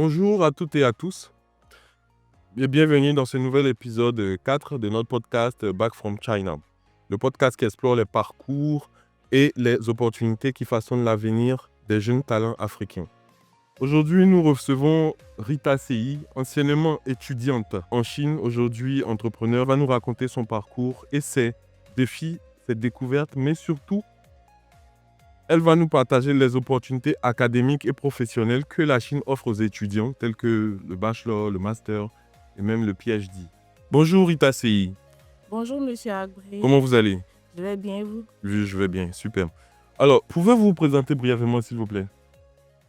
Bonjour à toutes et à tous et bienvenue dans ce nouvel épisode 4 de notre podcast Back from China. Le podcast qui explore les parcours et les opportunités qui façonnent l'avenir des jeunes talents africains. Aujourd'hui, nous recevons Rita Seyi, anciennement étudiante en Chine, aujourd'hui entrepreneur, va nous raconter son parcours et ses défis, ses découvertes, mais surtout, elle va nous partager les opportunités académiques et professionnelles que la Chine offre aux étudiants, tels que le bachelor, le master et même le PhD. Bonjour Rita Seyi. Bonjour Monsieur Agbré. Comment vous allez? Je vais bien, vous? Je vais bien, super. Alors, pouvez-vous vous présenter brièvement, s'il vous plaît?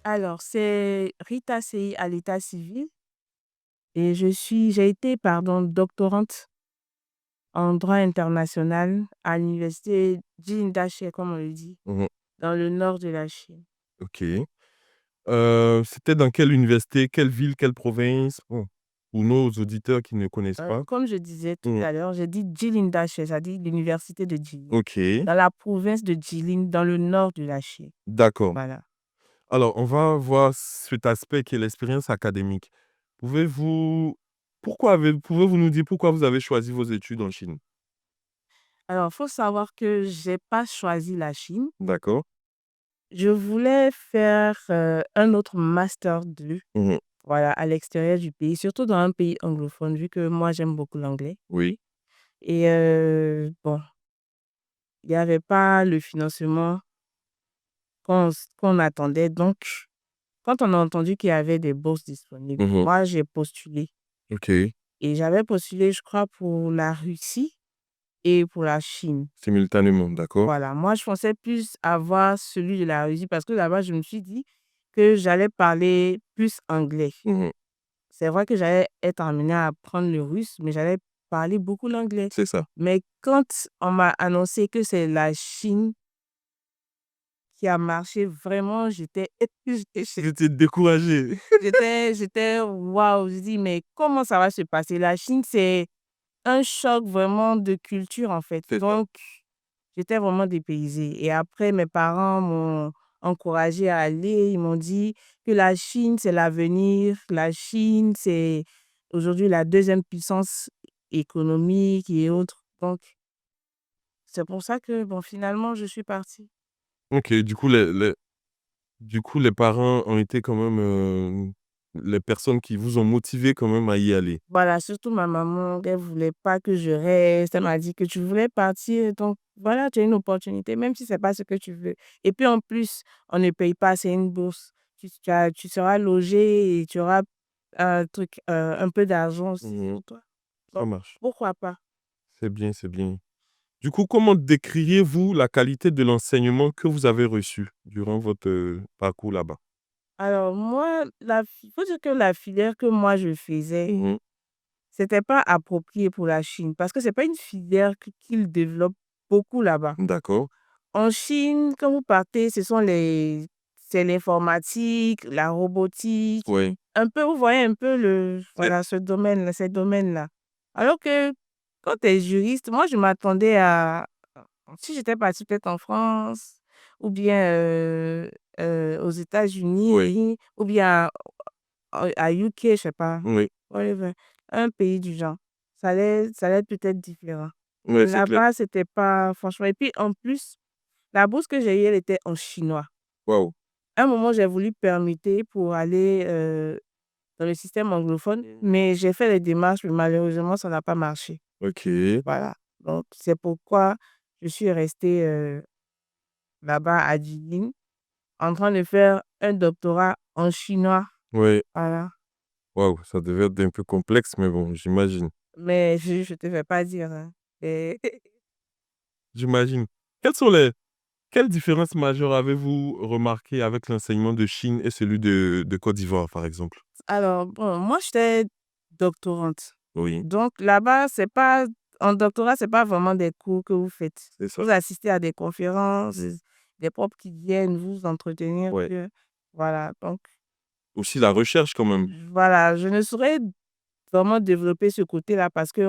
Alors, c'est Rita Seyi à l'état civil et j'ai été doctorante en droit international à l'université Jin-Dache, comme on le dit, dans le nord de la Chine. Ok. C'était dans quelle université, quelle ville, quelle province? Pour nos auditeurs qui ne connaissent pas. Comme je disais tout à l'heure, j'ai dit Jilin-Dache, c'est-à-dire l'université de Jilin, Ok, dans la province de Jilin, dans le nord de la Chine. d'accord. Voilà. Alors, on va voir cet aspect qui est l'expérience académique. Pouvez-vous nous dire pourquoi vous avez choisi vos études en Chine? Alors, il faut savoir que j'ai pas choisi la Chine. D'accord. Je voulais faire un autre master 2, voilà, à l'extérieur du pays, surtout dans un pays anglophone, vu que moi, j'aime beaucoup l'anglais. Oui. Et bon, il n'y avait pas le financement qu'on attendait. Donc, quand on a entendu qu'il y avait des bourses disponibles, moi, j'ai postulé. Ok. Et j'avais postulé, je crois, pour la Russie et pour la Chine. Simultanément, d'accord. Voilà, moi, je pensais plus avoir celui de la Russie parce que là-bas, je me suis dit que j'allais parler plus anglais. C'est vrai que j'allais être amenée à apprendre le russe, mais j'allais parler beaucoup l'anglais. C'est ça. Mais quand on m'a annoncé que c'est la Chine qui a marché, vraiment, J'étais découragé. j'étais waouh, je dis, mais comment ça va se passer? La Chine, c'est un choc vraiment de culture, en fait. C'est ça. Donc, j'étais vraiment dépaysée. Et après, mes parents m'ont encouragée à aller. Ils m'ont dit que la Chine, c'est l'avenir. La Chine, c'est aujourd'hui la deuxième puissance économique et autres. Donc, c'est pour ça que, bon, finalement, je suis partie. Ok, du coup, les parents ont été quand même les personnes qui vous ont motivé quand même à y aller. Voilà, surtout ma maman, elle voulait pas que je reste. Elle m'a dit que tu voulais partir. Donc, voilà, tu as une opportunité, même si c'est pas ce que tu veux. Et puis, en plus, on ne paye pas, c'est une bourse. Tu seras logé et tu auras un peu d'argent aussi pour toi. Ça Donc, marche. pourquoi pas? C'est bien, c'est bien. Du coup, comment décririez-vous la qualité de l'enseignement que vous avez reçu durant votre parcours là-bas? Alors, moi, il faut dire que la filière que moi je faisais, c'était pas approprié pour la Chine parce que c'est pas une filière qu'ils développent beaucoup là-bas. D'accord. En Chine, quand vous partez, c'est l'informatique, la robotique, Oui. un peu, vous voyez un peu voilà, ces domaines-là. Alors que quand tu es juriste, moi, je m'attendais si j'étais partie peut-être en France, ou bien aux États-Unis, ou bien à UK, je sais pas, Oui. whatever, un pays du genre. Ça allait être peut-être différent. Oui, c'est clair. Là-bas, c'était pas, franchement. Et puis, en plus, la bourse que j'ai eue, elle était en chinois. Waouh. À un moment, j'ai voulu permuter pour aller dans le système anglophone, mais j'ai fait les démarches, mais malheureusement, ça n'a pas marché. Ok. Voilà. Donc, c'est pourquoi je suis restée là-bas à Jilin, en train de faire un doctorat en chinois. Oui. Voilà. Waouh, ça devait être un peu complexe, mais bon, j'imagine. Mais je ne te fais pas dire, hein. Et J'imagine. Quelles différences majeures avez-vous remarquées avec l'enseignement de Chine et celui de Côte d'Ivoire, par exemple? alors, bon, moi, j'étais doctorante. Oui, Donc, là-bas, en doctorat, c'est pas vraiment des cours que vous faites. c'est ça. Vous assistez à des conférences, des profs qui viennent vous entretenir. Ouais. Voilà. Donc, Aussi la recherche quand même. voilà. Je ne saurais vraiment développer ce côté-là parce que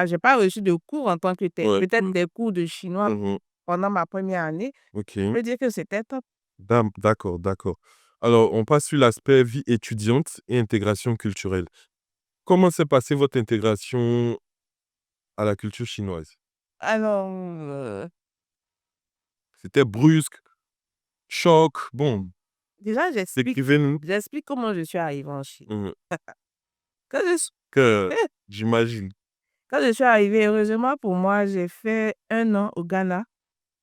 j'ai pas reçu de cours en tant que tel. Ouais. Peut-être des cours de chinois Mhm. pendant ma première année. Ok. Je peux dire que c'était top. D'accord, d'accord. Alors, on passe sur l'aspect vie étudiante et intégration culturelle. Comment s'est passée votre intégration à la culture chinoise? Alors, C'était brusque, choc, bon, déjà, décrivez-nous. j'explique comment je suis arrivée en Chine. Mmh. Quand je, suis- Que j'imagine. quand je suis arrivée, heureusement pour moi, j'ai fait 1 an au Ghana à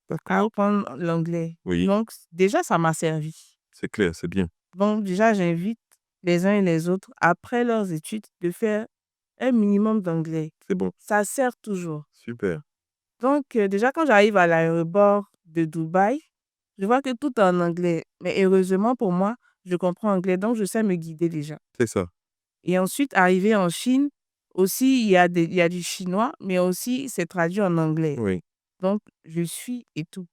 D'accord. apprendre l'anglais. Oui, Donc, déjà, ça m'a servi. c'est clair, c'est bien. Donc, déjà, j'invite les uns et les autres, après leurs études, de faire un minimum d'anglais. C'est bon, Ça sert toujours. super. Donc, déjà, quand j'arrive à l'aéroport de Dubaï, je vois que tout est en anglais. Mais heureusement pour moi, je comprends anglais, donc je sais me guider déjà. C'est ça. Et ensuite, arrivé en Chine, aussi, il y a du chinois, mais aussi, c'est traduit en anglais. Oui, Donc, je suis et tout.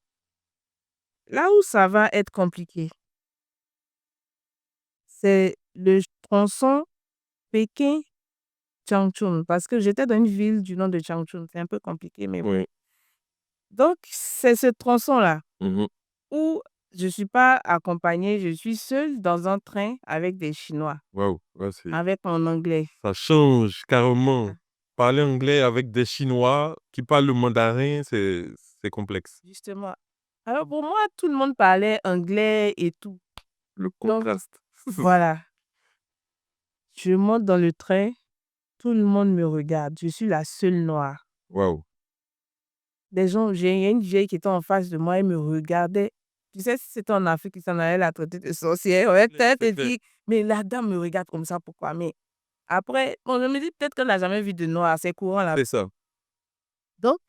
Là où ça va être compliqué, c'est le tronçon Pékin-Changchun, parce que j'étais dans une ville du nom de Changchun. C'est un peu compliqué, mais bon. oui. Donc, c'est ce tronçon-là Mmh. où je ne suis pas accompagnée, je suis seule dans un train avec des Chinois, Waouh, ouais, c'est avec mon anglais. ça change carrément. Ah, Parler anglais avec des Chinois qui parlent le mandarin, c'est complexe. justement. Alors, pour moi, tout le monde parlait anglais et tout. Le Donc, contraste. voilà. Je monte dans le train, tout le monde me regarde. Je suis la seule noire. Waouh. Des gens, il y a une vieille qui était en face de moi, elle me regardait. Tu sais, si c'était en Afrique, ils s'en allait la traiter de sorcière. Ouais, peut-être, C'est et clair. dit, mais la dame me regarde comme ça, pourquoi? Mais après, bon, je me dis peut-être qu'elle n'a jamais vu de noir, c'est courant là. C'est ça. Donc,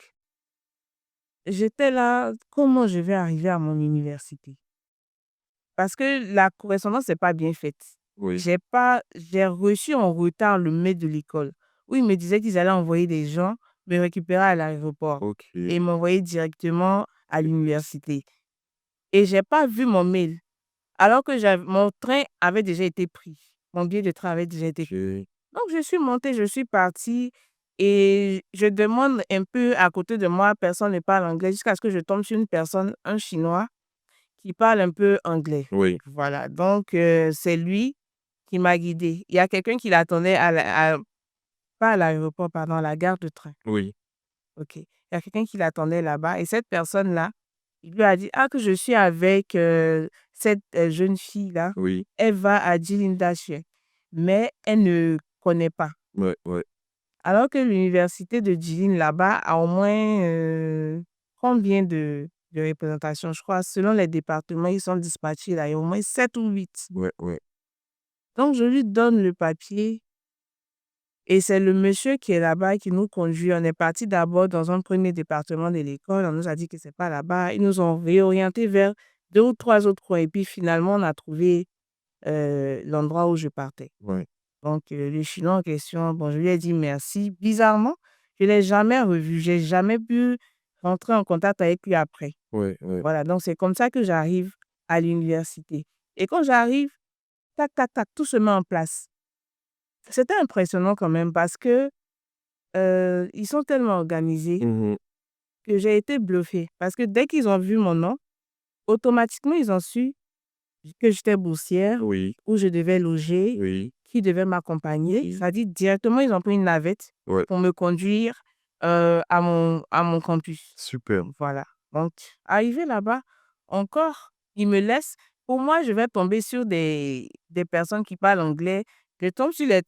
j'étais là, comment je vais arriver à mon université? Parce que la correspondance n'est pas bien faite. Oui. J'ai reçu en retard le mail de l'école où ils me disaient qu'ils allaient envoyer des gens me récupérer à l'aéroport OK. et m'envoyer directement à l'université. Et j'ai pas vu mon mail. Alors que mon train avait déjà été pris. Mon billet de train avait déjà été pris. OK. Donc, je suis montée, je suis partie et je demande un peu à côté de moi, personne ne parle anglais, jusqu'à ce que je tombe sur une personne, un Chinois, qui parle un peu anglais. Oui, Voilà, donc c'est lui qui m'a guidée. Il y a quelqu'un qui l'attendait pas à l'aéroport, pardon, à la gare de train. oui, OK. Il y a quelqu'un qui l'attendait là-bas et cette personne-là, il lui a dit: «Ah, que je suis avec, cette, jeune fille-là, oui. elle va à Jilin-Daxue», mais elle ne connaît pas. Ouais, ouais. Alors que l'université de Jilin là-bas a au moins, combien de représentations? Je crois selon les départements, ils sont dispatchés là, il y a au moins 7 ou 8. Ouais, ouais. Donc je lui donne le papier et c'est le monsieur qui est là-bas qui nous conduit. On est parti d'abord dans un premier département de l'école. On nous a dit que c'est pas là-bas. Ils nous ont réorientés vers 2 ou 3 autres coins et puis finalement, on a trouvé, l'endroit où je partais. Ouais, Donc le Chinois en question, bon, je lui ai dit merci. Bizarrement, je l'ai jamais revu. J'ai jamais pu rentrer en contact avec lui après. ouais, ouais. Voilà, donc c'est comme ça que j'arrive à l'université et quand j'arrive, tac, tac, tac, tout se met en place. C'était impressionnant quand même parce que, ils sont tellement organisés Mmh. que j'ai été bluffée. Parce que dès qu'ils ont vu mon nom, automatiquement, ils ont su que j'étais boursière, Oui, où je devais loger, oui. qui devait m'accompagner. Oui. C'est-à-dire directement, ils ont pris une navette Ouais, pour me conduire, à mon campus. super. Voilà. Donc, arrivé là-bas, encore, ils me laissent. Pour moi, je vais tomber sur des personnes qui parlent anglais. Je tombe sur les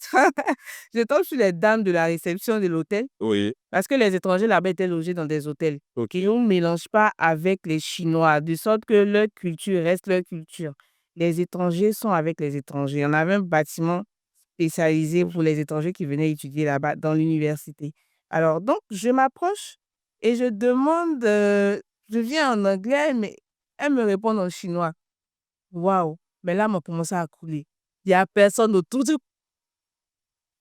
je tombe sur les dames de la réception de l'hôtel Oui, parce que les étrangers là-bas étaient logés dans des hôtels. Et OK. on ne mélange pas avec les Chinois, de sorte que leur culture reste leur culture. Les étrangers sont avec les étrangers. On avait un bâtiment spécialisé pour les étrangers qui venaient étudier là-bas dans l'université. Alors, donc, je m'approche et je demande, je viens en anglais, mais elle me répond en chinois. Waouh! Mais là, on commencé à couler. Il n'y a personne autour de,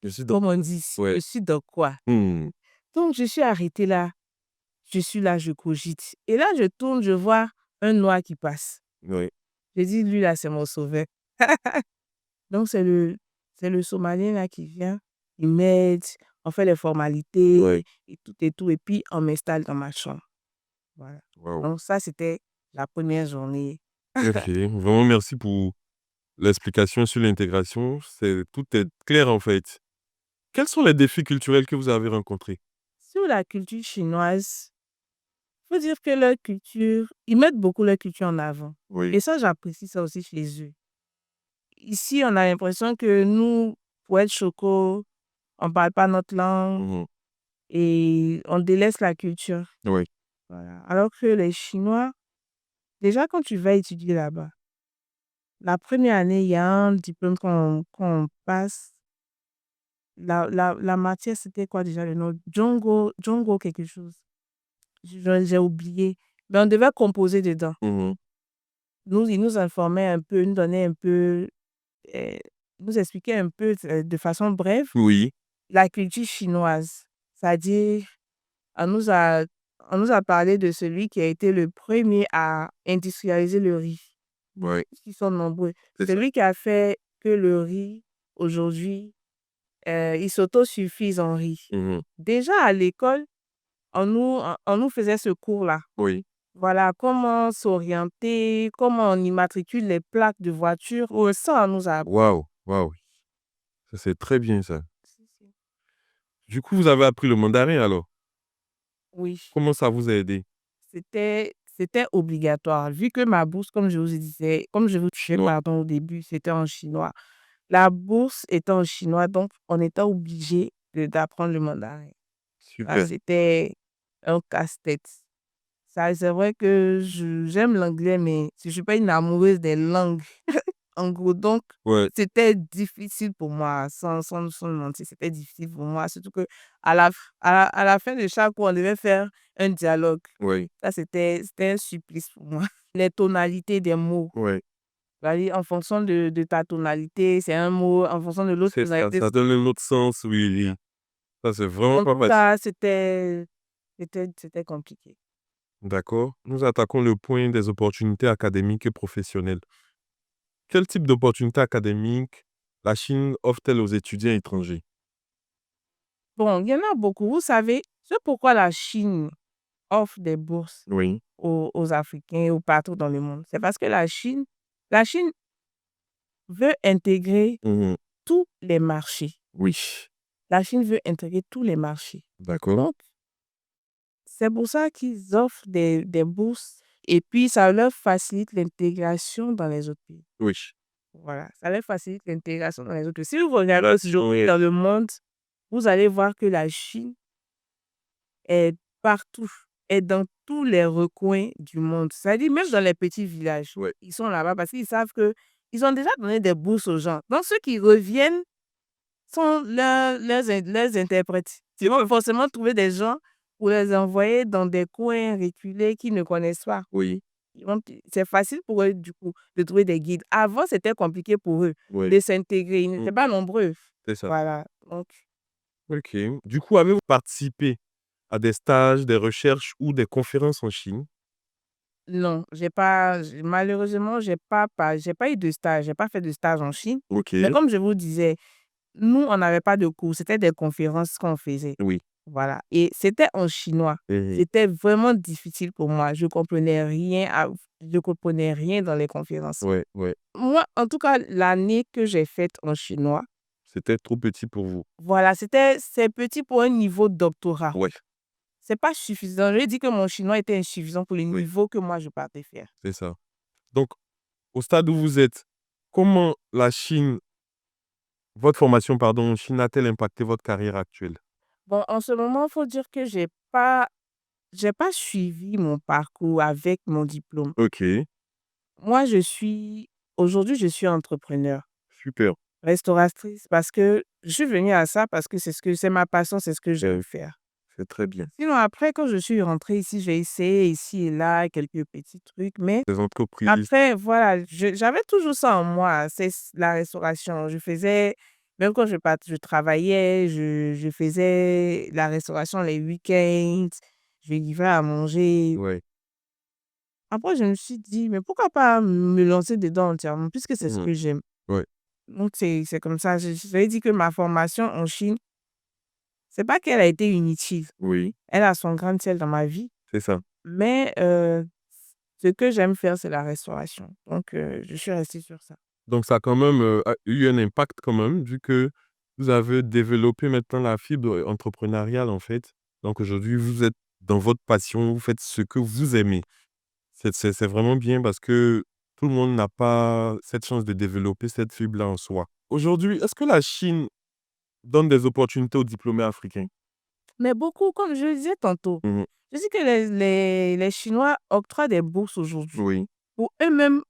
Je suis dans comme on dit ici, ouais. je suis dans quoi? Mmh. Donc, je suis arrêtée là. Je suis là, je cogite. Et là, je tourne, je vois un noir qui passe. Oui, Je dis, lui là, c'est mon sauveur. Donc, c'est le Somalien là qui vient. Il m'aide, on fait les ouais. formalités et tout et tout. Et puis, on m'installe dans ma chambre. Voilà. Waouh. Donc, ça, c'était la première journée. OK, vraiment merci pour l'explication sur l'intégration, tout est clair en fait. Quels sont les défis culturels que vous avez rencontrés? Sur la culture chinoise, faut dire que leur culture, ils mettent beaucoup leur culture en avant. Oui. Et ça, j'apprécie ça aussi chez eux. Ici, on a l'impression que nous, pour être choco, on parle pas notre langue Mhm. et on délaisse la culture. Oui. Voilà. Alors que les Chinois, déjà quand tu vas étudier là-bas, la première année, il y a un diplôme qu'on passe. La matière, c'était quoi déjà le nom? Jongo quelque chose. J'ai oublié. Mais on devait composer dedans. Mhm. Ils nous informaient un peu, nous donnaient un peu, euh, nous expliquaient un peu de façon brève Oui. la culture chinoise. C'est-à-dire, on nous a, on nous a parlé de celui qui a été le premier à industrialiser le riz. Oui. Ils sont nombreux. C'est ça. Celui qui a fait que le riz, aujourd'hui, il s'autosuffise en riz. Mhm. Déjà à l'école, on nous faisait ce cours-là. Oui. Voilà, comment s'orienter, comment on immatricule les plaques de voiture. Oh, ça, on nous a appris. Waouh. Waouh. Ça, c'est très bien ça. Si, si. Du coup, vous avez appris le mandarin alors? Oui, Comment ça vous a aidé? c'était obligatoire. Vu que ma bourse, comme je vous disais, comme je vous disais, Ouais. pardon, au début, c'était en chinois. La bourse était en chinois, donc on était obligé d'apprendre le mandarin. Ça, Super. c'était un casse-tête. Ça, c'est vrai que j'aime l'anglais, mais je ne suis pas une amoureuse des langues. En gros, donc, Ouais. c'était difficile pour moi, sans mentir, c'était difficile pour moi. Surtout que à la fin de chaque cours, on devait faire un dialogue. Oui. Ça, c'était un supplice pour moi. Les tonalités des mots. Ouais. C'est-à-dire, en fonction de ta tonalité, c'est un mot. En fonction de l'autre C'est ça. tonalité, Ça donne un autre sens, oui. Ça, c'est vraiment donc, pas facile. ça, c'était compliqué. D'accord. Nous attaquons le point des opportunités académiques et professionnelles. Quel type d'opportunités académiques la Chine offre-t-elle aux étudiants étrangers? Bon, il y en a beaucoup. Vous savez, c'est pourquoi la Chine offre des bourses Oui. aux Africains ou partout dans le monde. C'est parce que la Chine veut intégrer Mhm. tous les marchés. Oui. La Chine veut intégrer tous les marchés. D'accord. Donc, c'est pour ça qu'ils offrent des bourses et puis ça leur facilite l'intégration dans les autres pays. Oui. Voilà, ça leur facilite l'intégration dans les autres pays. Si vous regardez aujourd'hui dans le monde, vous allez voir que la Chine est partout, est dans tous les recoins du monde. C'est-à-dire même dans les petits villages. Ouais. Ils sont là-bas parce qu'ils savent que ils ont déjà donné des bourses aux gens. Donc ceux qui reviennent sont leurs interprètes. Ils vont forcément trouver des gens pour les envoyer dans des coins reculés qu'ils ne connaissent pas. Oui. C'est facile pour eux, du coup, de trouver des guides. Avant, c'était compliqué pour eux Oui. de s'intégrer. Ils n'étaient pas nombreux. C'est ça. Voilà. Donc, OK. Du coup, avez-vous participé à des stages, des recherches ou des conférences en Chine? non, malheureusement, j'ai pas eu de stage. J'ai pas fait de stage en Chine. OK. Mais comme je vous disais, nous, on n'avait pas de cours. C'était des conférences qu'on faisait. Oui. Voilà. Et c'était en chinois. Mhm. C'était vraiment difficile pour moi. Je comprenais rien dans les conférences. Ouais, ouais. Moi, en tout cas, l'année que j'ai faite en chinois, C'était trop petit pour vous. voilà, c'est petit pour un niveau doctorat. Ouais, C'est pas suffisant. Je dis que mon chinois était insuffisant pour le Oui. niveau que moi je partais faire. c'est ça. Donc, au stade où vous êtes, comment votre formation, pardon, en Chine a-t-elle impacté votre carrière actuelle? Bon, en ce moment, il faut dire que j'ai pas suivi mon parcours avec mon diplôme. OK, Moi, aujourd'hui, je suis entrepreneur, super. restauratrice, parce que je suis venue à ça parce que c'est ma passion, c'est ce que j'aime faire. C'est très bien. Sinon, après, quand je suis rentrée ici, j'ai essayé ici et là quelques petits trucs, mais Des entreprises. après, voilà, j'avais toujours ça en moi, c'est la restauration. Même quand je travaillais, je faisais la restauration les week-ends, je livrais à manger. Ouais. Après, je me suis dit, mais pourquoi pas me lancer dedans entièrement, puisque c'est ce Mhm. que j'aime. Ouais. Donc, c'est comme ça. J'avais dit que ma formation en Chine, c'est pas qu'elle a été inutile. Oui, Elle a son grain de sel dans ma vie, c'est ça. mais ce que j'aime faire, c'est la restauration. Donc, je suis restée sur ça. Donc, ça a quand même eu un impact quand même, vu que vous avez développé maintenant la fibre entrepreneuriale, en fait. Donc, aujourd'hui, vous êtes dans votre passion, vous faites ce que vous aimez. C'est vraiment bien parce que tout le monde n'a pas cette chance de développer cette fibre-là en soi. Aujourd'hui, est-ce que la Chine donne des opportunités aux diplômés africains? Mais beaucoup, comme je le disais tantôt, Mhm. je dis que les Chinois octroient des bourses aujourd'hui Oui, pour eux-mêmes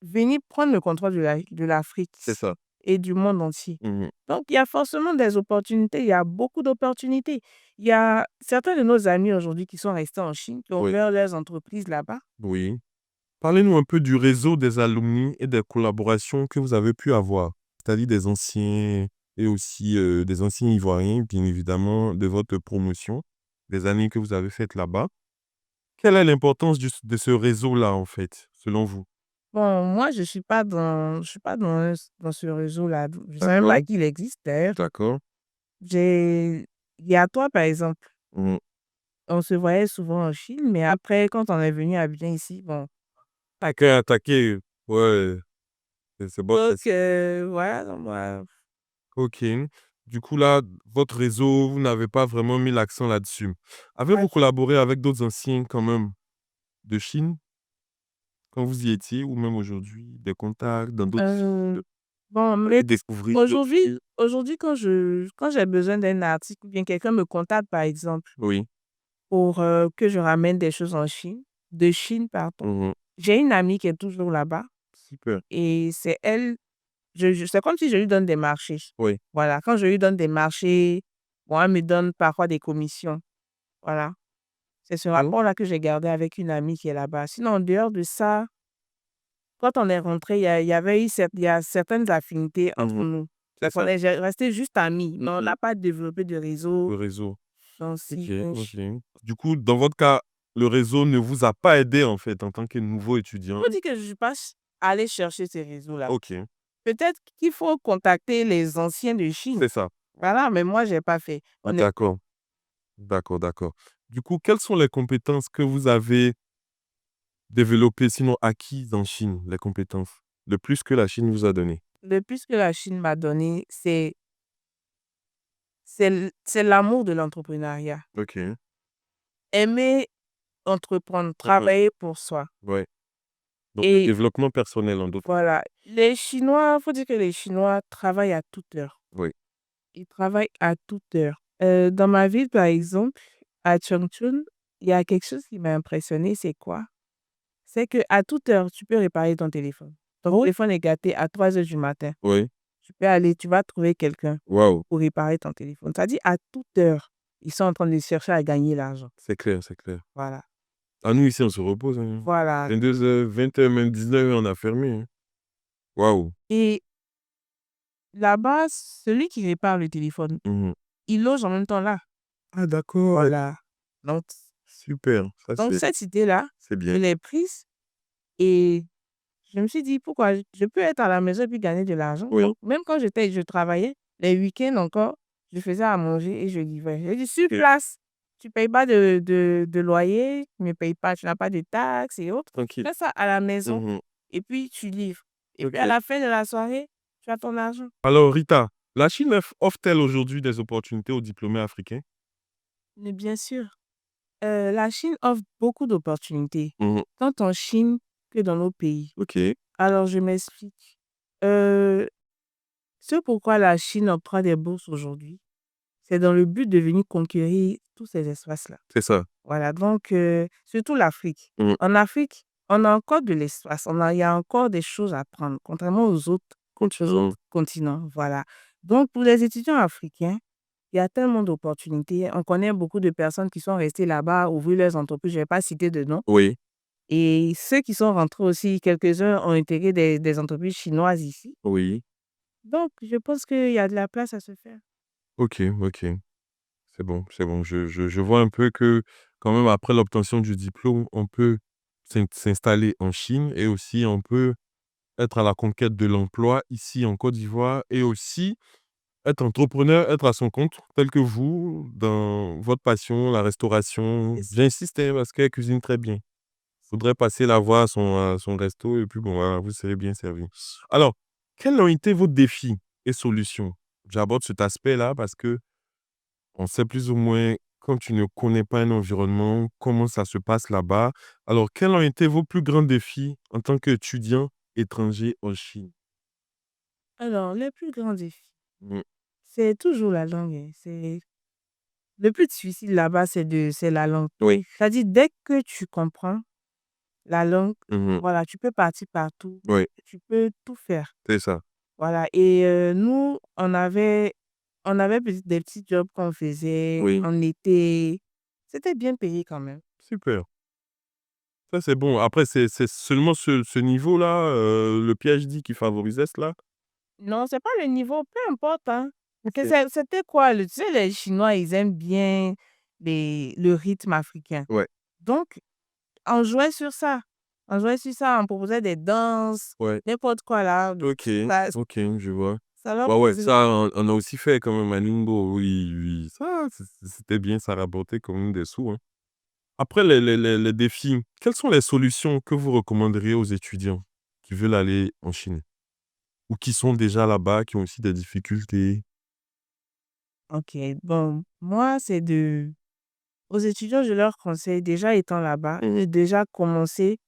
venir prendre le contrôle de l'Afrique c'est ça. et du monde entier. Mhm. Donc, il y a forcément des opportunités, il y a beaucoup d'opportunités. Il y a certains de nos amis aujourd'hui qui sont restés en Chine, qui ont Oui, ouvert leurs entreprises là-bas. oui. Parlez-nous un peu du réseau des alumni et des collaborations que vous avez pu avoir, c'est-à-dire des anciens et aussi des anciens Ivoiriens, bien évidemment, de votre promotion, des années que vous avez faites là-bas. Quelle est l'importance de ce réseau-là, en fait, selon vous? Bon, moi, je suis pas dans ce réseau-là. Je ne sais même D'accord, pas qu'il existe d'ailleurs. d'accord. Il y a toi, par exemple. Mhm. On se voyait souvent en Chine, mais après, quand on est venu à Abidjan ici, bon. Attaquer, ouais, c'est bon. Donc, voilà, donc, voilà. Ok. Du coup, là, votre réseau, vous n'avez pas vraiment mis l'accent là-dessus. Ouais. Avez-vous collaboré avec d'autres anciens, quand même, de Chine? Quand vous y étiez ou même aujourd'hui, des contacts dans d'autres Euh, de bon, mais découvrir aujourd'hui, quand j'ai besoin d'un article ou bien quelqu'un me contacte, par exemple, oui. pour que je ramène des choses en Chine, de Chine, pardon, Mmh. j'ai une amie qui est toujours là-bas Super. et c'est elle, c'est comme si je lui donne des marchés. Oui. Voilà, quand je lui donne des marchés, bon, elle me donne parfois des commissions. Voilà. C'est ce Mmh. rapport-là que j'ai gardé avec une amie qui est là-bas. Sinon, en dehors de ça, quand on est rentré, il y a certaines affinités entre Mmh. nous. C'est Donc, on ça, est resté juste amis, mais on n'a pas développé de réseau le réseau. dans OK, si OK. proche. Du coup, dans votre cas, le réseau ne vous a pas aidé, en fait, en tant que nouveau Il étudiant? faut dire que je ne suis pas allée chercher ces réseaux-là. OK, Peut-être qu'il faut contacter les anciens de Chine. c'est ça. Voilà, mais moi, je n'ai pas fait. D'accord, d'accord, d'accord. Du coup, quelles sont les compétences que vous avez développées, sinon acquises en Chine, les compétences, le plus que la Chine vous a donné? Le plus que la Chine m'a donné, c'est l'amour de l'entrepreneuriat. OK. Aimer entreprendre, Mmh. travailler pour soi. Ouais. Donc le Et développement personnel, en d'autres termes. voilà, les Chinois, il faut dire que les Chinois travaillent à toute heure. Oui. Ils travaillent à toute heure. Dans ma ville, par exemple, à Chongchun, il y a quelque chose qui m'a impressionné, c'est quoi? C'est qu'à toute heure, tu peux réparer ton téléphone. Ton Oh! téléphone est gâté à 3 heures du matin. Oui. Tu peux aller, tu vas trouver quelqu'un Waouh! pour réparer ton téléphone. C'est-à-dire à toute heure, ils sont en train de chercher à gagner l'argent. C'est clair, c'est clair. Voilà. Ah, nous, ici, on se repose, hein. Voilà. 22h, 20h, même 19h, on a fermé, hein. Waouh! Et là-bas, celui qui répare le téléphone, Mmh. il loge en même temps là. Ah d'accord, Voilà. Donc, super, ça donc c'est cette idée-là, c'est je bien. l'ai prise et je me suis dit, pourquoi je peux être à la maison et puis gagner de l'argent. Oui. Donc, même quand je travaillais, les week-ends encore, je faisais à manger et je livrais. J'ai dit, sur OK, place, tu ne payes pas de loyer, tu ne payes pas, tu n'as pas de taxes et autres. Tu tranquille. fais ça à la maison Mmh. et puis tu livres. Et puis à OK. la fin de la soirée, tu as ton argent. Alors Rita, la Chine offre-t-elle aujourd'hui des opportunités aux diplômés africains? Mais bien sûr, la Chine offre beaucoup d'opportunités, Mmh. tant en Chine que dans nos pays. OK, Alors, je m'explique. Euh, Ce pourquoi la Chine octroie des bourses aujourd'hui, c'est dans le but de venir conquérir tous ces espaces-là. c'est ça. Voilà, donc, surtout l'Afrique. Mmh. En Afrique, on a encore de l'espace, il y a encore des choses à prendre, contrairement aux Continue. autres continents. Voilà. Donc, pour les étudiants africains, il y a tellement d'opportunités. On connaît beaucoup de personnes qui sont restées là-bas, ouvrir leurs entreprises. Je ne vais pas citer de nom. Oui, Et ceux qui sont rentrés aussi, quelques-uns ont intégré des entreprises chinoises ici. oui. Donc, je pense qu'il y a de la place à se faire. OK, OK. C'est bon, c'est bon. Je vois un peu que quand même après l'obtention du diplôme, on peut s'installer en Chine et aussi on peut être à la conquête de l'emploi ici en Côte d'Ivoire et aussi être entrepreneur, être à son compte, tel que vous, dans votre passion, la restauration. J'insiste, hein, parce qu'elle cuisine très bien. Faudrait passer la voir à son resto et puis bon, voilà, vous serez bien servi. Alors, quels ont été vos défis et solutions? J'aborde cet aspect-là parce que on sait plus ou moins, quand tu ne connais pas un environnement, comment ça se passe là-bas. Alors, quels ont été vos plus grands défis en tant qu'étudiant étranger en Chine? Alors, le plus grand défi, Mmh. c'est toujours la langue, hein. Le plus difficile là-bas, c'est la langue. Oui. C'est-à-dire, dès que tu comprends la langue, Mmh. voilà, tu peux partir partout, Oui, tu peux tout faire. c'est ça. Voilà. Et nous, on avait des petits jobs qu'on faisait Oui, en été. C'était bien payé quand même. super. Ça, c'est bon. Après, c'est seulement ce niveau-là, le PhD qui favorisait cela? Non, c'est pas le niveau, peu importe, hein. OK. C'était quoi? Tu sais, les Chinois, ils aiment bien le rythme africain. Ouais, Donc, on jouait sur ça. On jouait sur ça, on proposait des danses, ouais. n'importe quoi là. OK, Ça, OK, je vois. ça leur Ouais, ouais, posait. ça, on a aussi fait quand même à Ningbo, oui, oui. Ça, c'était bien, ça rapportait quand même des sous, hein. Après les défis, quelles sont les solutions que vous recommanderiez aux étudiants qui veulent aller en Chine? Ou qui sont déjà là-bas, qui ont aussi des difficultés? Ok, bon, moi, aux étudiants, je leur conseille, déjà étant là-bas, de déjà commencer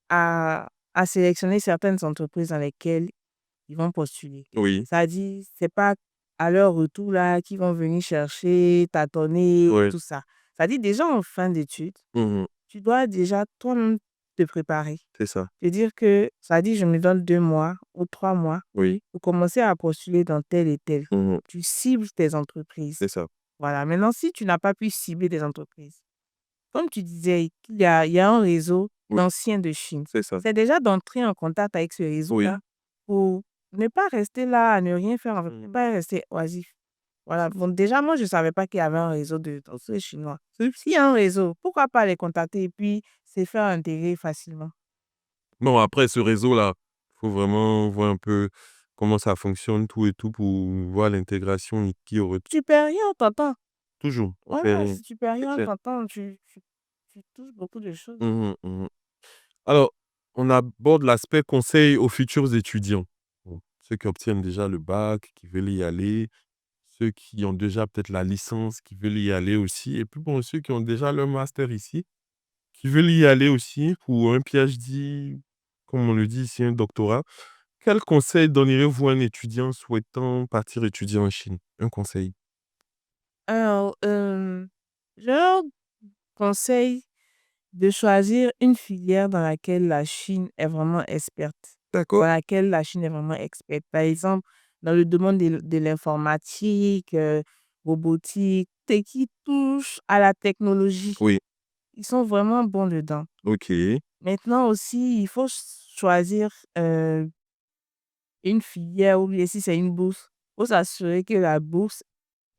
à sélectionner certaines entreprises dans lesquelles ils vont postuler. Oui, Ça dit, c'est pas à leur retour là qu'ils vont venir chercher, tâtonner, ouais. tout ça. Ça dit, déjà en fin d'études, Mmh. tu dois déjà toi-même te préparer. C'est ça. C'est-à-dire que ça dit, je me donne 2 mois ou 3 mois Oui. pour commencer à postuler dans tel et tel. Mmh. Tu cibles tes entreprises. C'est ça. Voilà. Maintenant, si tu n'as pas pu cibler des entreprises, comme tu disais, il y a un réseau Oui, d'anciens de Chine. c'est ça. C'est déjà d'entrer en contact avec ce Oui. réseau-là pour ne pas rester là à ne rien faire, en fait, ne Mmh. pas rester oisif. Voilà. Bon, déjà, moi, je ne savais pas qu'il y avait un réseau d'anciens Chinois. Si. S'il y a un réseau, pourquoi pas les contacter et puis se faire intégrer facilement? Bon, après ce réseau-là, faut vraiment voir un peu comment ça fonctionne, tout et tout, pour voir l'intégration et qui aurait Supérieur, t'entends? toujours Voilà, faire c'est c'est supérieur, clair. t'entends, tu touches beaucoup de choses. Mmh mh, mmh. Alors, on aborde l'aspect conseil aux futurs étudiants. Bon, ceux qui obtiennent déjà le bac, qui veulent y aller, ceux qui ont déjà peut-être la licence, qui veulent y aller aussi, et puis bon, ceux qui ont déjà leur master ici, qui veulent y aller aussi pour un PhD, comme on le dit ici, un doctorat. Quel conseil donneriez-vous à un étudiant souhaitant partir étudier en Chine? Un conseil. Alors, je leur conseille de choisir une filière dans laquelle la Chine est vraiment experte. Dans D'accord. laquelle la Chine est vraiment experte. Par exemple, dans le domaine de l'informatique, robotique, et qui touche à la technologie. Oui, Ils sont vraiment bons dedans. OK. Maintenant aussi, il faut choisir une filière ou bien si c'est une bourse, il faut s'assurer que la bourse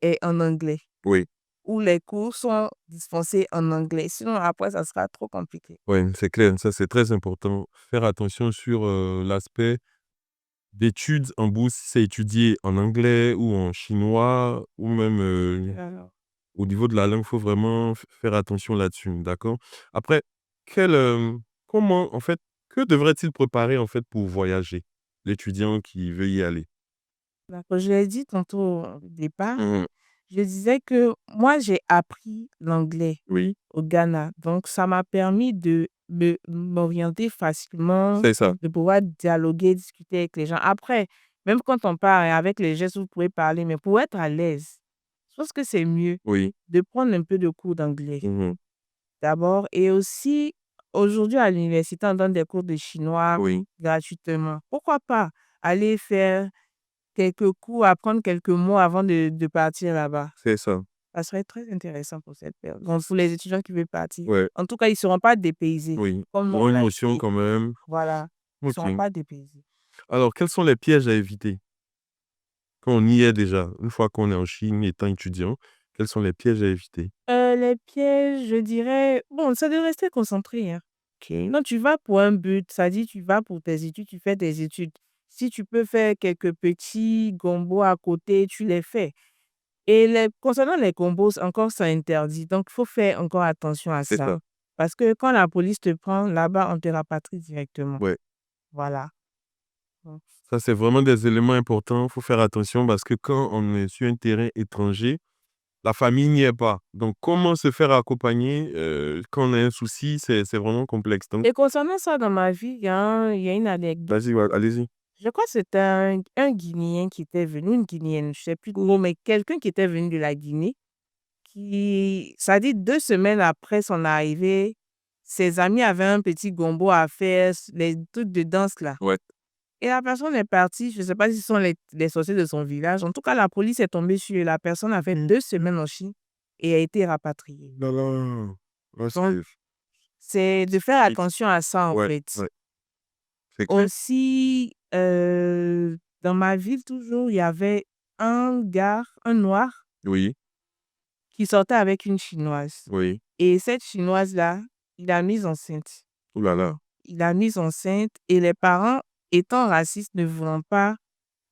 est en anglais Oui, ou les cours sont dispensés en anglais. Sinon, après, ça sera trop compliqué. ouais, c'est clair, ça c'est très important. Faire attention sur, l'aspect d'études en bourse, si c'est étudié en anglais ou en chinois ou même, Alors, au niveau de la langue, il faut vraiment faire attention là-dessus, d'accord? Après, quel, comment en fait, que devrait-il préparer en fait pour voyager? L'étudiant qui veut y aller? d'accord, je l'ai dit tantôt au départ, Mmh. je disais que moi, j'ai appris l'anglais Oui, au Ghana. Donc, ça m'a permis de m'orienter facilement, c'est ça. de pouvoir dialoguer, discuter avec les gens. Après, même quand on parle avec les gestes, vous pouvez parler, mais pour être à l'aise, je pense que c'est mieux Oui. de prendre un peu de cours d'anglais Mmh. d'abord. Et aussi, aujourd'hui, à l'université, on donne des cours de chinois Oui, gratuitement. Pourquoi pas aller faire quelques cours, apprendre quelques mots avant de partir là-bas? c'est ça. Ça serait très intéressant pour cette période. Donc, pour les étudiants qui veulent partir. Ouais, En tout cas, ils ne seront pas dépaysés. oui. Comme nous, Pour on une a notion été. quand même. Voilà. Ils ne OK. seront pas dépaysés. Alors, quels sont les pièges à éviter? Quand on y est déjà, une fois qu'on est en Chine étant étudiant, quels sont les pièges à éviter? Les pièges, je dirais, bon, c'est de rester concentré, hein. OK. Non, tu vas pour un but, ça dit tu vas pour tes études, tu fais tes études. Si tu peux faire quelques petits gombos à côté, tu les fais. Et concernant les combos, encore, c'est interdit. Donc, il faut faire encore attention à C'est ça. ça. Parce que quand la police te prend, là-bas, on te rapatrie directement. Ouais. Voilà. Ça, c'est vraiment des éléments importants. Il faut faire attention parce que quand on est sur un terrain étranger, la famille n'y est pas. Donc, comment se faire accompagner quand on a un souci, c'est vraiment complexe. Donc, Et concernant ça, dans ma vie, il y a une anecdote. vas-y, ouais, allez-y. Je crois que c'était un Guinéen qui était venu, une Guinéenne, je ne sais plus trop, mais quelqu'un qui était venu de la Guinée, ça dit 2 semaines après son arrivée, ses amis avaient un petit gombo à faire, les trucs de danse là. Ouais. Et la personne est partie, je ne sais pas si ce sont les sorciers de son village. En tout cas, la police est tombée sur elle. La personne a fait 2 semaines en Chine et a été rapatriée. Non, non. Ouais, Donc, c'est de faire attention à ça, en ouais, fait. ouais. C'est clair. Aussi, dans ma ville, toujours, il y avait un gars, un noir, Oui, qui sortait avec une chinoise. oui. Et cette chinoise-là, il l'a mise enceinte. Ouh là là. Il l'a mise enceinte et les parents, étant racistes, ne voulant pas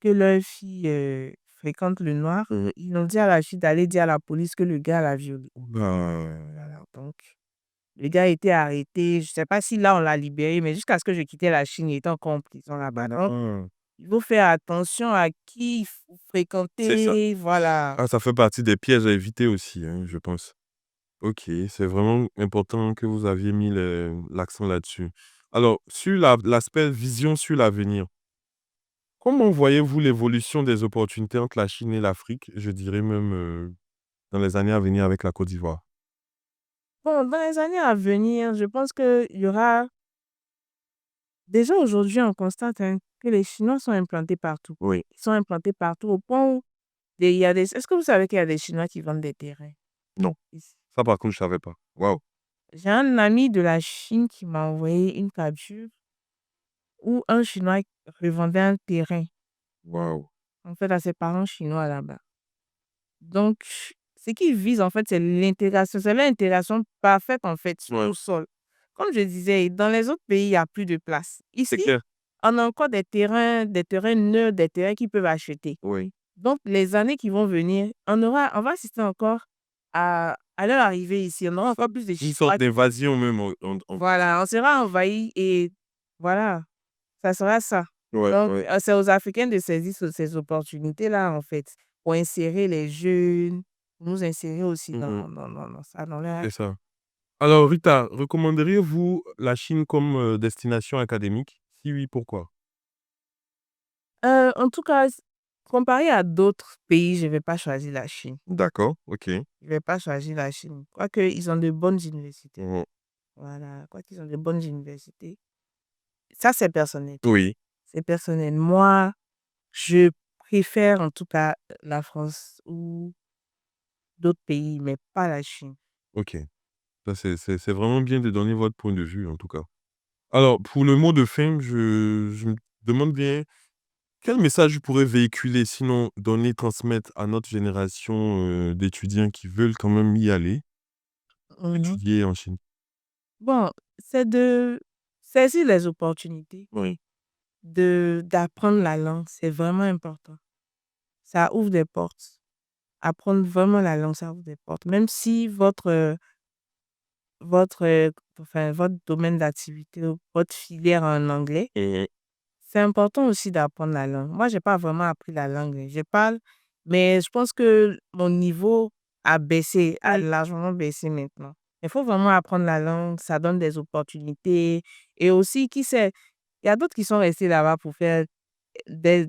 que leur fille fréquente le noir, ils ont dit à la fille d'aller dire à la police que le gars l'a violée. Voilà, donc, le gars a été arrêté. Je ne sais pas si là, on l'a libéré, mais jusqu'à ce que je quittais la Chine, il était encore en prison là-bas. Donc, il faut faire attention à qui il faut C'est ça. fréquenter. Voilà. Ah, ça fait partie des pièges à éviter aussi, hein, je pense. Ok, c'est vraiment important que vous aviez mis l'accent là-dessus. Alors, sur l'aspect vision sur l'avenir, comment voyez-vous l'évolution des opportunités entre la Chine et l'Afrique, je dirais même dans les années à venir avec la Côte d'Ivoire? Bon, dans les années à venir, je pense qu'il y aura. Déjà aujourd'hui, on constate que les Chinois sont implantés partout. Oui. Ils sont implantés partout au point où il y a des. Est-ce que vous savez qu'il y a des Chinois qui vendent des terrains Non. ici? Ça, par contre, je ne savais pas. Waouh. J'ai un ami de la Chine qui m'a envoyé une capture où un Chinois revendait un terrain, Waouh. en fait, à ses parents chinois là-bas. Donc, ce qu'ils visent, en fait, c'est l'intégration. C'est l'intégration parfaite, en fait, Ouais. au sol. Comme je disais, dans les autres pays, il n'y a plus de place. C'est Ici, clair. on a encore des terrains neutres, des terrains qu'ils peuvent acheter. Oui. Donc, les années qui vont venir, on va assister encore à leur arrivée ici. On aura encore plus de Une Chinois. sorte d'invasion même. Voilà, on sera envahi et voilà, ça sera ça. Ouais, Donc, ouais. c'est aux Africains de saisir ces opportunités-là, en fait, pour insérer les jeunes, pour nous insérer aussi dans ça, dans leur. C'est ça. Alors, Rita, recommanderiez-vous la Chine comme destination académique? Si oui, pourquoi? En tout cas, comparé à d'autres pays, je ne vais pas choisir la Chine. D'accord, ok. Je ne vais pas choisir la Chine. Quoique, ils ont de bonnes universités. Mhm. Voilà, quoiqu'ils ont de bonnes universités. Ça, c'est personnel. Oui, C'est personnel. Moi, je préfère en tout cas la France ou d'autres pays, mais pas la Chine. ok. Ça, c'est vraiment bien de donner votre point de vue, en tout cas. Alors, pour le mot de fin, je me demande bien quel message vous pourrez véhiculer, sinon donner, transmettre à notre génération d'étudiants qui veulent quand même y aller, Mhm. étudier en Chine. Bon, c'est de saisir les opportunités, Oui, d'apprendre la langue. C'est vraiment important. Ça ouvre des portes. Apprendre vraiment la langue, ça ouvre des portes. Même si votre domaine d'activité, votre filière en anglais, c'est important aussi d'apprendre la langue. Moi, j'ai pas vraiment appris la langue. Je parle, mais je pense que mon niveau a largement baissé maintenant. Il faut vraiment apprendre la langue, ça donne des opportunités. Et aussi, qui sait, il y a d'autres qui sont restés là-bas pour faire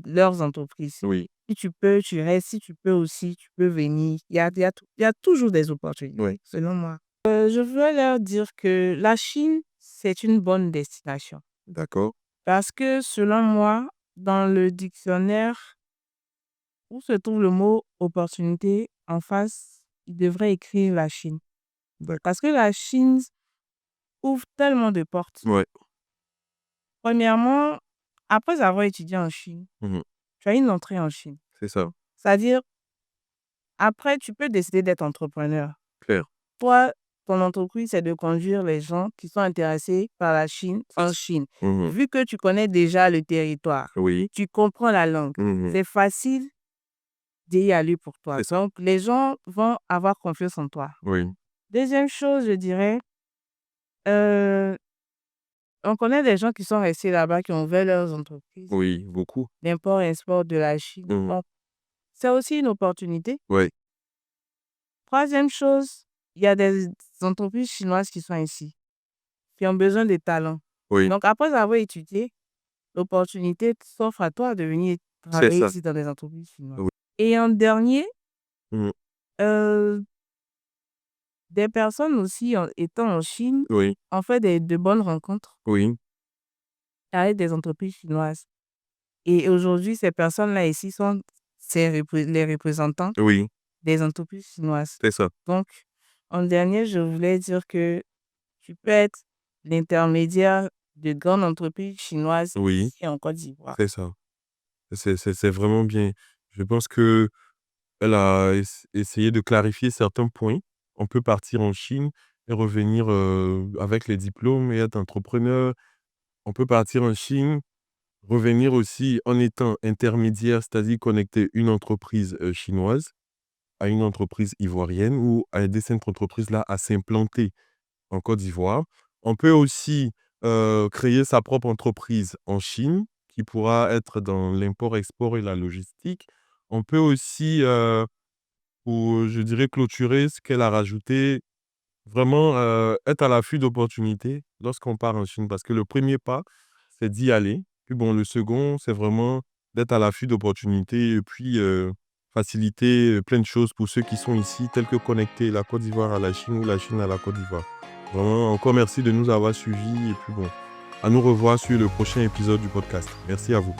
leurs entreprises. oui, Si tu peux, tu restes. Si tu peux aussi, tu peux venir. Il y a toujours des opportunités, oui. selon moi. Je veux leur dire que la Chine, c'est une bonne destination. D'accord, Parce que selon moi, dans le dictionnaire où se trouve le mot opportunité, en face, il devrait écrire la Chine. d'accord. Parce que la Chine ouvre tellement de portes. Ouais. Premièrement, après avoir étudié en Chine, Mhm. tu as une entrée en Chine. C'est ça, C'est-à-dire, après, tu peux décider d'être entrepreneur. clair. Toi, ton entreprise, c'est de conduire les gens qui sont intéressés par la Chine en Chine. Mhm. Vu que tu connais déjà le territoire, Oui. tu comprends la langue, Mhm. c'est facile d'y aller pour toi. C'est ça. Donc, les gens vont avoir confiance en toi. Oui. Deuxième chose, je dirais, euh, On connaît des gens qui sont restés là-bas, qui ont ouvert leurs entreprises Oui, beaucoup. d'import-export de la Chine. Donc, c'est aussi une opportunité. Oui, Troisième chose, il y a des entreprises chinoises qui sont ici, qui ont besoin de talents. oui, Donc, après avoir étudié, l'opportunité s'offre à toi de venir c'est travailler ça. ici dans des entreprises chinoises. Oui. Et en dernier, Mm. euh, des personnes aussi, étant en Chine, Oui, ont fait de bonnes rencontres oui, avec des entreprises chinoises. Et aujourd'hui, ces personnes-là ici sont les représentants oui, des entreprises chinoises. c'est ça. Donc, en dernier, je voulais dire que tu peux être l'intermédiaire de grandes entreprises chinoises Oui, ici en Côte d'Ivoire. c'est ça. C'est vraiment bien. Je pense que elle a essayé de clarifier certains points. On peut partir en Chine et revenir avec les diplômes et être entrepreneur. On peut partir en Chine, revenir aussi en étant intermédiaire, c'est-à-dire connecter une entreprise chinoise à une entreprise ivoirienne ou à aider cette entreprise-là à s'implanter en Côte d'Ivoire. On peut aussi créer sa propre entreprise en Chine qui pourra être dans l'import-export et la logistique. On peut aussi, pour, je dirais, clôturer ce qu'elle a rajouté, vraiment être à l'affût d'opportunités lorsqu'on part en Chine. Parce que le premier pas, c'est d'y aller. Puis bon, le second, c'est vraiment d'être à l'affût d'opportunités et puis faciliter plein de choses pour ceux qui sont ici, tels que connecter la Côte d'Ivoire à la Chine ou la Chine à la Côte d'Ivoire. Vraiment, encore merci de nous avoir suivis et puis bon, à nous revoir sur le prochain épisode du podcast. Merci à vous.